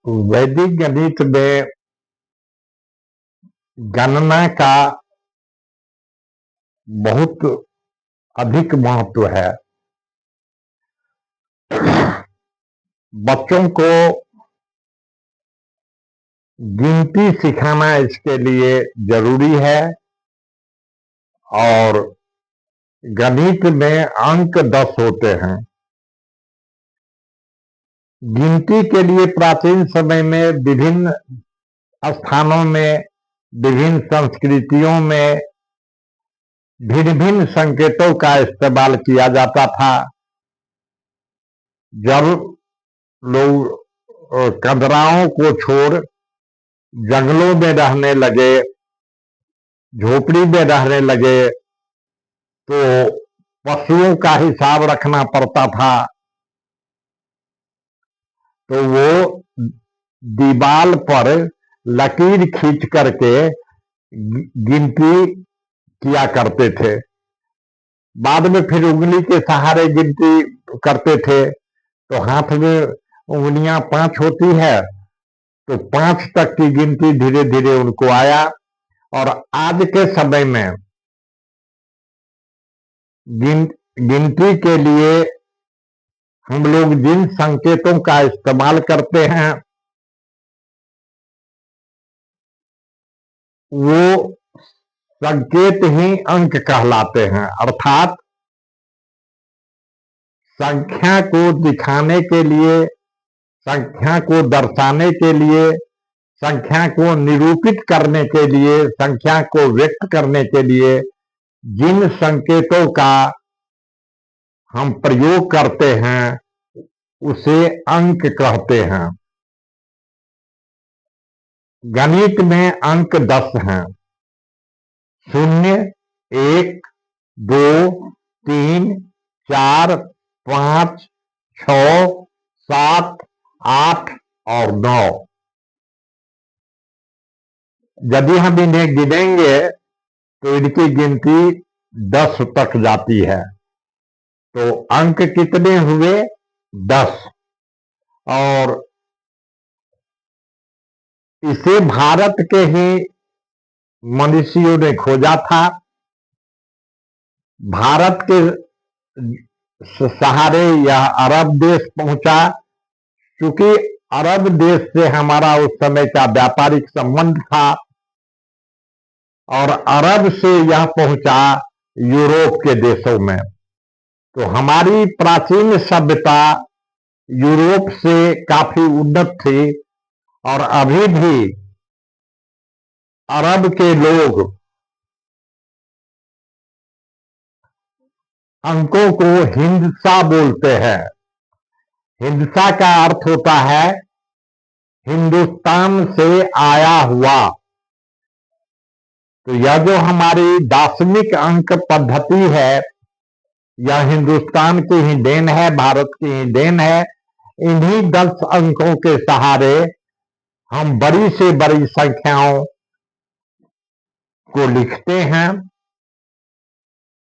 वैदिक गणित में गणना का बहुत अधिक महत्व है। बच्चों को गिनती सिखाना इसके लिए जरूरी है और गणित में अंक 10 होते हैं। गिनती के लिए प्राचीन समय में विभिन्न स्थानों में, विभिन्न संस्कृतियों में भिन्न भिन्न संकेतों का इस्तेमाल किया जाता था। जब लोग कदराओं को छोड़ जंगलों में रहने लगे, झोपड़ी में रहने लगे, तो पशुओं का हिसाब रखना पड़ता था। तो वो दीवार पर लकीर खींच करके गिनती किया करते थे। बाद में फिर उंगली के सहारे गिनती करते थे। तो हाथ में उंगलियां 5 होती है, तो 5 तक की गिनती धीरे धीरे उनको आया। और आज के समय में गिनती के लिए हम लोग जिन संकेतों का इस्तेमाल करते हैं वो संकेत ही अंक कहलाते हैं। अर्थात संख्या को दिखाने के लिए, संख्या को दर्शाने के लिए, संख्या को निरूपित करने के लिए, संख्या को व्यक्त करने के लिए जिन संकेतों का हम प्रयोग करते हैं उसे अंक कहते हैं। गणित में अंक 10 हैं। 0, 1, 2, 3, 4, 5, 6, 7, 8 और 9। यदि हम इन्हें गिनेंगे तो इनकी गिनती 10 तक जाती है। तो अंक कितने हुए? 10। और इसे भारत के ही मनीषियों ने खोजा था। भारत के सहारे यह अरब देश पहुंचा। क्योंकि अरब देश से हमारा उस समय का व्यापारिक संबंध था और अरब से यह पहुंचा यूरोप के देशों में। तो हमारी प्राचीन सभ्यता यूरोप से काफी उन्नत थी और अभी भी अरब के लोग अंकों को हिंदसा बोलते हैं। हिंदसा का अर्थ होता है हिंदुस्तान से आया हुआ। तो यह जो हमारी दार्शनिक अंक पद्धति है यह हिंदुस्तान की ही देन है, भारत की ही देन है। इन्हीं 10 अंकों के सहारे हम बड़ी से बड़ी संख्याओं को लिखते हैं।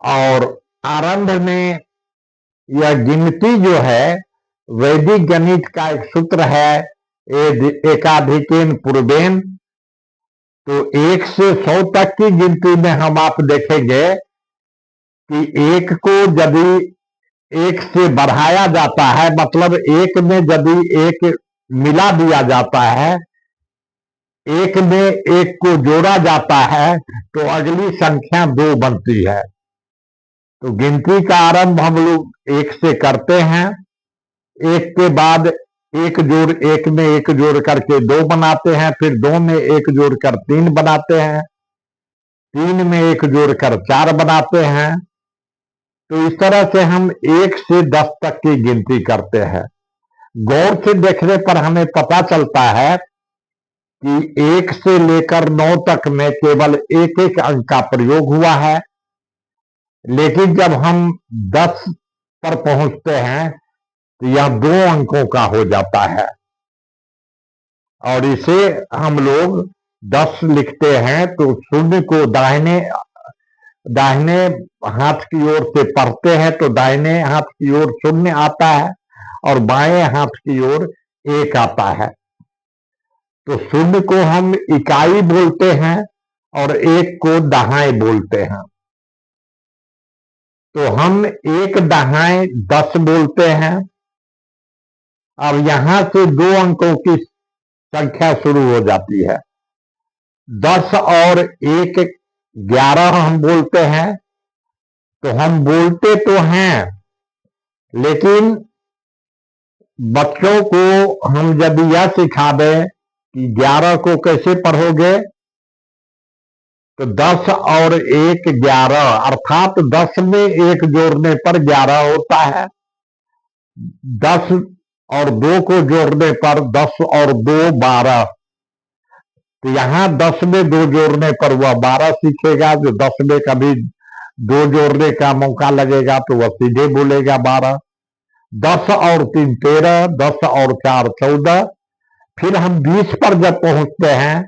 और आरंभ में यह गिनती जो है वैदिक गणित का एक सूत्र है एकाधिकेन पूर्वेन। तो 1 से 100 तक की गिनती में हम आप देखेंगे कि 1 को यदि 1 से बढ़ाया जाता है, मतलब 1 में यदि 1 मिला दिया जाता है, 1 में 1 को जोड़ा जाता है तो अगली संख्या 2 बनती है। तो गिनती का आरंभ हम लोग 1 से करते हैं। 1 के बाद 1 जोड़ 1 में 1 जोड़ करके 2 बनाते हैं, फिर 2 में 1 जोड़कर 3 बनाते हैं, 3 में 1 जोड़कर 4 बनाते हैं। तो इस तरह से हम 1 से 10 तक की गिनती करते हैं। गौर से देखने पर हमें पता चलता है कि 1 से लेकर 9 तक में केवल एक एक अंक का प्रयोग हुआ है। लेकिन जब हम 10 पर पहुंचते हैं तो यह 2 अंकों का हो जाता है और इसे हम लोग 10 लिखते हैं। तो शून्य को दाहिने हाथ की ओर से पढ़ते हैं तो दाहिने हाथ की ओर 0 आता है और बाएं हाथ की ओर 1 आता है। तो शून्य को हम इकाई बोलते हैं और एक को दहाई बोलते हैं। तो हम एक दहाई 10 बोलते हैं। अब यहां से 2 अंकों की संख्या शुरू हो जाती है। 10 और 1 11 हम बोलते हैं। तो हम बोलते तो हैं, लेकिन बच्चों को हम जब यह सिखा दें कि 11 को कैसे पढ़ोगे, तो 10 और 1 11, अर्थात 10 में 1 जोड़ने पर 11 होता है। 10 और 2 को जोड़ने पर 10 और 2 12। तो यहां 10 में 2 जोड़ने पर वह 12 सीखेगा। जो 10 में कभी 2 जोड़ने का मौका लगेगा तो वह सीधे बोलेगा 12। 10 और 3 13, 10 और 4 14। फिर हम 20 पर जब पहुंचते हैं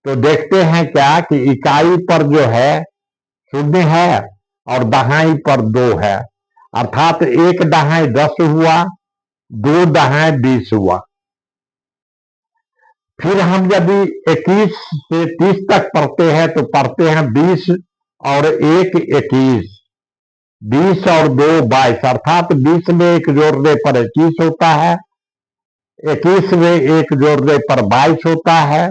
तो देखते हैं क्या कि इकाई पर जो है 0 है और दहाई पर 2 है, अर्थात 1 दहाई 10 हुआ, 2 दहाई 20 हुआ। फिर हम यदि 21 से 30 तक पढ़ते हैं तो पढ़ते हैं 20 और 1 21, 20 और 2 22, अर्थात 20 में 1 जोड़ने पर 21 होता है, 21 में 1 जोड़ने पर 22 होता है,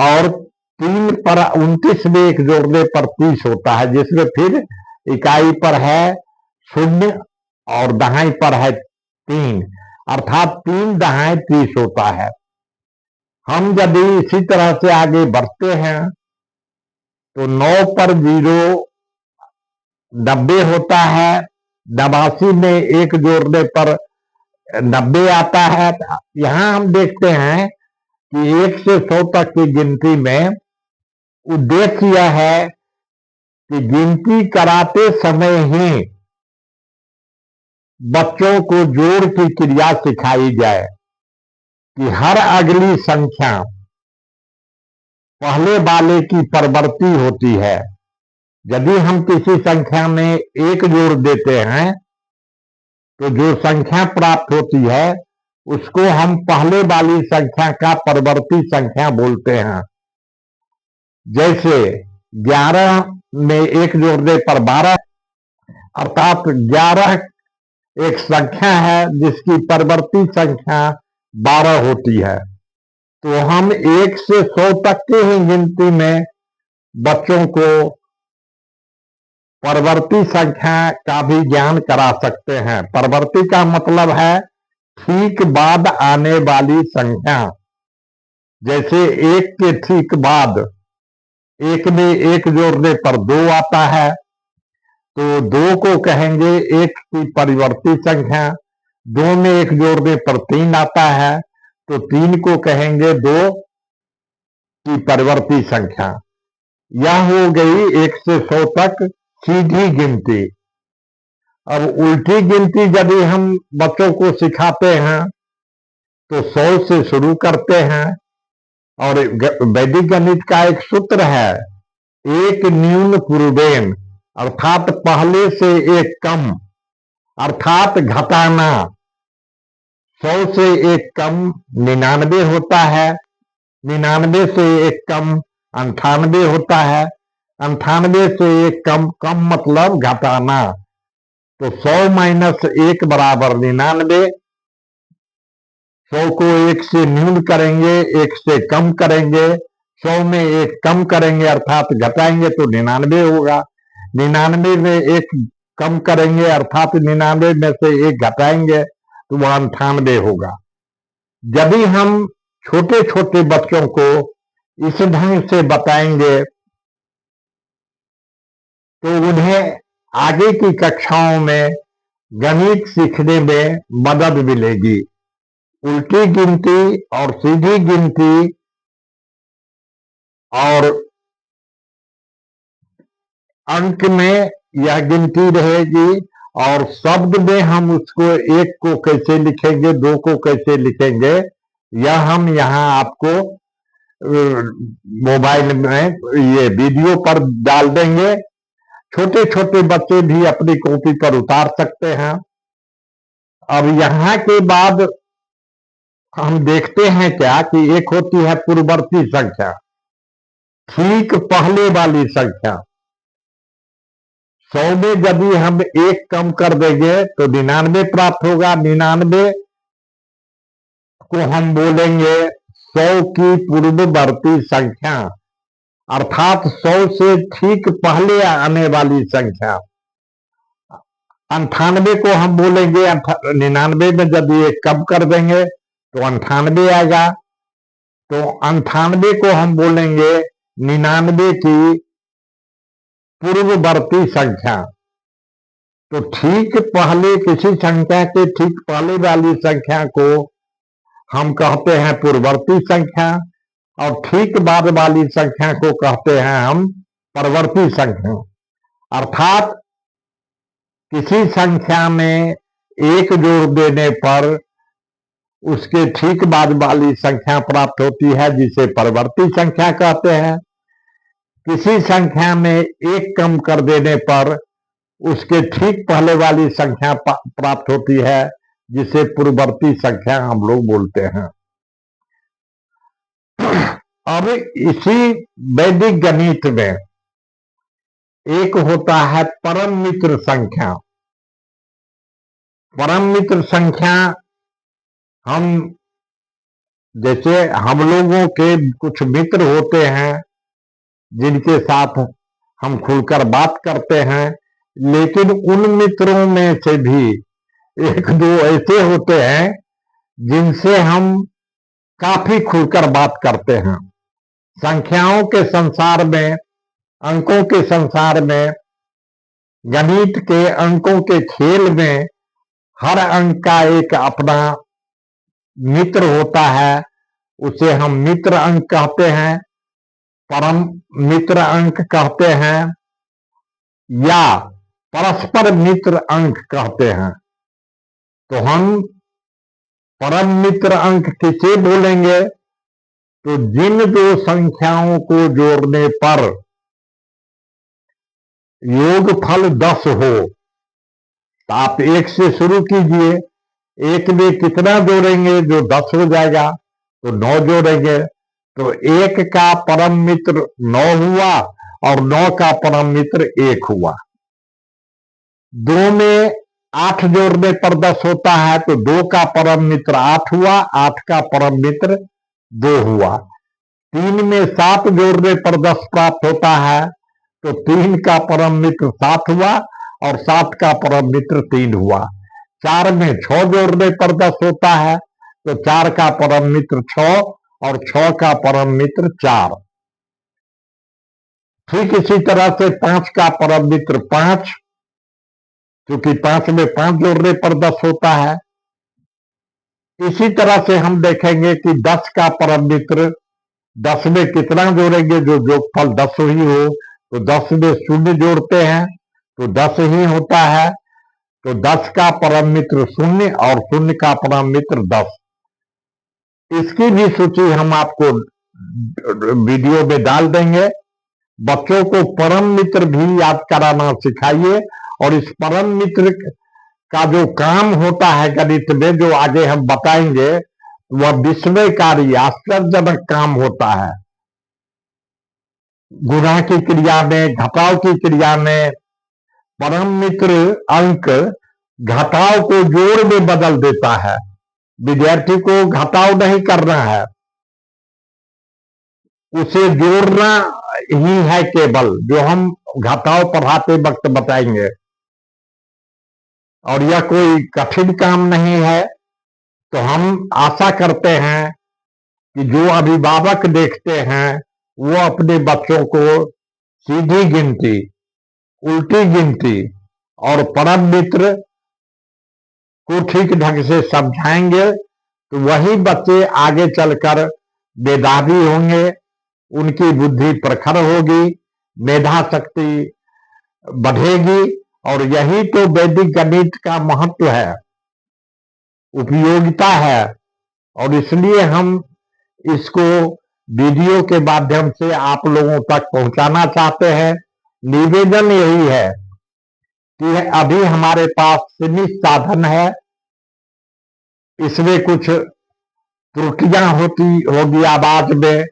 और 3 पर 29 में 1 जोड़ने पर 30 होता है, जिसमें फिर इकाई पर है 0 और दहाई पर है 3, अर्थात 3 दहाई 30 होता है। हम यदि इसी तरह से आगे बढ़ते हैं तो 9 पर 0 90 होता है, 89 में 1 जोड़ने पर 90 आता है। यहां हम देखते हैं कि 1 से 100 तक की गिनती में उद्देश्य यह है कि गिनती कराते समय ही बच्चों को जोड़ की क्रिया सिखाई जाए कि हर अगली संख्या पहले वाले की परवर्ती होती है। यदि हम किसी संख्या में 1 जोड़ देते हैं तो जो संख्या प्राप्त होती है उसको हम पहले वाली संख्या का परवर्ती संख्या बोलते हैं। जैसे 11 में 1 जोड़ने पर 12, अर्थात 11 एक संख्या है जिसकी परवर्ती संख्या 12 होती है। तो हम 1 से 100 तक की ही गिनती में बच्चों को परवर्ती संख्या का भी ज्ञान करा सकते हैं। परवर्ती का मतलब है ठीक बाद आने वाली संख्या। जैसे 1 के ठीक बाद 1 में 1 जोड़ने पर 2 आता है, तो 2 को कहेंगे 1 की परिवर्ती संख्या। 2 में 1 जोड़ने पर 3 आता है, तो 3 को कहेंगे 2 की परिवर्ती संख्या। यह हो गई 1 से 100 तक सीधी गिनती। अब उल्टी गिनती यदि हम बच्चों को सिखाते हैं तो 100 से शुरू करते हैं। और वैदिक गणित का एक सूत्र है, एक न्यून पूर्वेन, अर्थात पहले से एक कम, अर्थात घटाना। 100 से एक कम 99 होता है, 99 से एक कम 98 होता है, 98 से एक कम, कम मतलब घटाना। तो 100 माइनस 1 बराबर 99। 100 को 1 से न्यून करेंगे, 1 से कम करेंगे, 100 में 1 कम करेंगे अर्थात घटाएंगे तो 99 होगा। 99 में 1 कम करेंगे अर्थात 99 में से 1 घटाएंगे तो वह 98 होगा। यदि हम छोटे छोटे बच्चों को इस ढंग से बताएंगे तो उन्हें आगे की कक्षाओं में गणित सीखने में मदद मिलेगी। उल्टी गिनती और सीधी गिनती और अंक में यह गिनती रहेगी, और शब्द में हम उसको 1 को कैसे लिखेंगे, 2 को कैसे लिखेंगे, यह हम यहाँ आपको मोबाइल में ये वीडियो पर डाल देंगे। छोटे छोटे बच्चे भी अपनी कॉपी पर उतार सकते हैं। अब यहाँ के बाद हम देखते हैं क्या कि एक होती है पूर्ववर्ती संख्या, ठीक पहले वाली संख्या। 100 में यदि हम एक कम कर देंगे तो 99 प्राप्त होगा। 99 को हम बोलेंगे 100 की पूर्ववर्ती संख्या, अर्थात 100 से ठीक पहले आने वाली संख्या। 98 को हम बोलेंगे 99 में यदि एक कम कर देंगे तो 98 आएगा। तो 98 को हम बोलेंगे 99 की पूर्ववर्ती संख्या। तो ठीक पहले किसी संख्या के ठीक पहले वाली संख्या को हम कहते हैं पूर्ववर्ती संख्या, और ठीक बाद वाली संख्या को कहते हैं हम परवर्ती संख्या। अर्थात किसी संख्या में एक जोड़ देने पर उसके ठीक बाद वाली संख्या प्राप्त होती है, जिसे परवर्ती संख्या कहते हैं। किसी संख्या में एक कम कर देने पर उसके ठीक पहले वाली संख्या प्राप्त होती है, जिसे पूर्ववर्ती संख्या हम लोग बोलते हैं। अब इसी वैदिक गणित में एक होता है परम मित्र संख्या। परम मित्र संख्या, हम जैसे हम लोगों के कुछ मित्र होते हैं जिनके साथ हम खुलकर बात करते हैं, लेकिन उन मित्रों में से भी एक दो ऐसे होते हैं जिनसे हम काफी खुलकर बात करते हैं। संख्याओं के संसार में, अंकों के संसार में, गणित के अंकों के खेल में हर अंक का एक अपना मित्र होता है। उसे हम मित्र अंक कहते हैं, परम मित्र अंक कहते हैं, या परस्पर मित्र अंक कहते हैं। तो हम परम मित्र अंक किसे बोलेंगे? तो जिन दो संख्याओं को जोड़ने पर योगफल 10 हो, तो आप 1 से शुरू कीजिए। 1 में कितना जोड़ेंगे? जो 10 हो जाएगा, तो 9 जोड़ेंगे, तो 1 का परम मित्र 9 हुआ और 9 का परम मित्र 1 हुआ। 2 में 8 जोड़ने पर 10 होता है, तो 2 का परम मित्र 8 हुआ, 8 का परम मित्र 2 हुआ। 3 में 7 जोड़ने पर 10 प्राप्त होता है, तो 3 का परम मित्र 7 हुआ और 7 का परम मित्र 3 हुआ। 4 में 6 जोड़ने पर 10 होता है, तो 4 का परम मित्र 6 और 6 का परम मित्र 4। ठीक इसी तरह से 5 का परम मित्र 5, क्योंकि 5 में 5 जोड़ने पर 10 होता है। इसी तरह से हम देखेंगे कि 10 का परम मित्र, 10 में कितना जोड़ेंगे? जो जोगफल 10 ही हो, तो 10 में 0 जोड़ते हैं तो 10 ही होता है। तो 10 का परम मित्र 0 और 0 का परम मित्र 10। इसकी भी सूची हम आपको वीडियो में डाल देंगे। बच्चों को परम मित्र भी याद कराना सिखाइए, और इस परम मित्र का जो काम होता है गणित में, जो आगे हम बताएंगे, वह विस्मयकारी आश्चर्यजनक काम होता है। गुणा की क्रिया में, घटाव की क्रिया में परम मित्र अंक घटाव को जोड़ में बदल देता है। विद्यार्थी को घटाव नहीं करना है, उसे जोड़ना ही है केवल, जो हम घटाव पढ़ाते वक्त बताएंगे। और यह कोई कठिन काम नहीं है। तो हम आशा करते हैं कि जो अभिभावक देखते हैं वो अपने बच्चों को सीधी गिनती, उल्टी गिनती और परम मित्र को ठीक ढंग से समझाएंगे, तो वही बच्चे आगे चलकर मेधावी होंगे, उनकी बुद्धि प्रखर होगी, मेधा शक्ति बढ़ेगी। और यही तो वैदिक गणित का महत्व है, उपयोगिता है। और इसलिए हम इसको वीडियो के माध्यम से आप लोगों तक पहुंचाना चाहते हैं। निवेदन यही है कि अभी हमारे पास सीमित साधन है, इसमें कुछ त्रुटियां होती होगी आवाज में,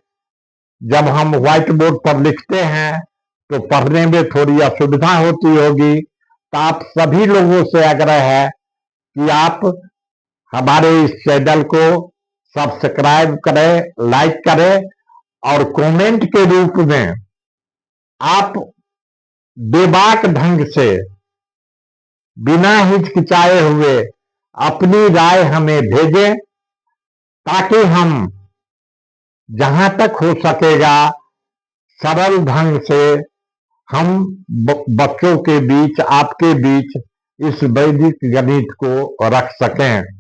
जब हम व्हाइट बोर्ड पर लिखते हैं तो पढ़ने में थोड़ी असुविधा होती होगी। तो आप सभी लोगों से आग्रह है कि आप हमारे इस चैनल को सब्सक्राइब करें, लाइक करें और कमेंट के रूप में आप बेबाक ढंग से बिना हिचकिचाए हुए अपनी राय हमें भेजें, ताकि हम जहां तक हो सकेगा सरल ढंग से हम बच्चों के बीच, आपके बीच इस वैदिक गणित को रख सकें।